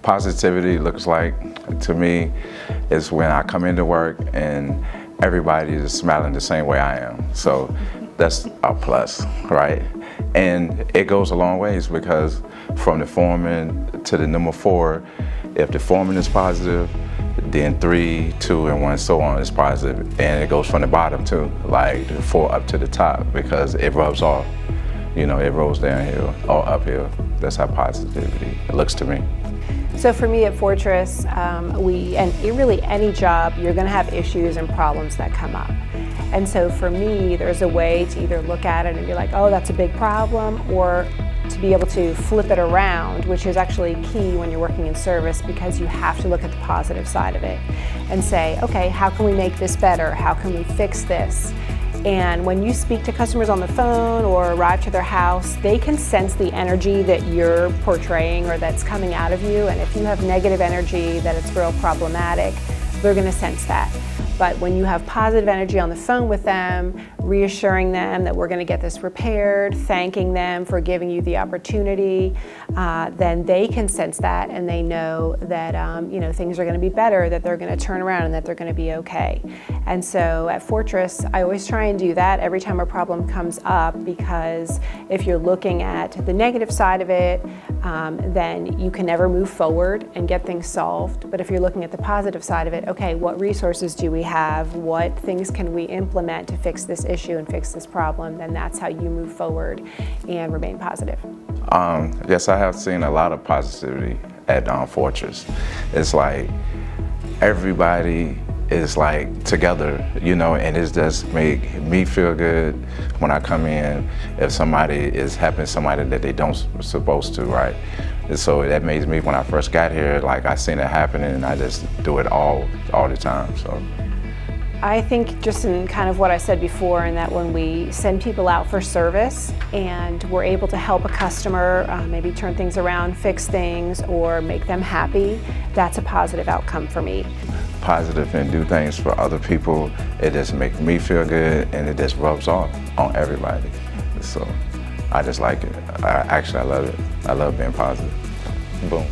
Positivity looks like, to me, is when I come into work and everybody is smiling the same way I am. So that's a plus, right? And it goes a long ways, because from the foreman to the number 4, if the foreman is positive, then 3, 2, and 1, so on is positive. And it goes from the bottom too, like the 4 up to the top, because it rubs off. You know, it rolls downhill or uphill. That's how positivity looks to me. So for me at Fortress, and really any job, you're going to have issues and problems that come up. And so for me, there's a way to either look at it and be like, oh, that's a big problem, or to be able to flip it around, which is actually key when you're working in service, because you have to look at the positive side of it and say, okay, how can we make this better? How can we fix this? And when you speak to customers on the phone or arrive to their house, they can sense the energy that you're portraying or that's coming out of you. And if you have negative energy, that it's real problematic, they're going to sense that. But when you have positive energy on the phone with them, reassuring them that we're going to get this repaired, thanking them for giving you the opportunity, then they can sense that, and they know that things are going to be better, that they're going to turn around, and that they're going to be okay. And so at Fortress, I always try and do that every time a problem comes up, because if you're looking at the negative side of it, then you can never move forward and get things solved. But if you're looking at the positive side of it, okay, what resources do we have? What things can we implement to fix this issue and fix this problem? Then that's how you move forward and remain positive. Yes, I have seen a lot of positivity at Fortress. It's like everybody is like together, and it just make me feel good when I come in if somebody is helping somebody that they don't supposed to, right? And so that makes me, when I first got here, like I seen it happening, and I just do it all the time. So I think just in kind of what I said before, in that when we send people out for service and we're able to help a customer maybe turn things around, fix things, or make them happy, that's a positive outcome for me. Positive and do things for other people, it just makes me feel good, and it just rubs off on everybody. So I just like it. I love it. I love being positive. Boom.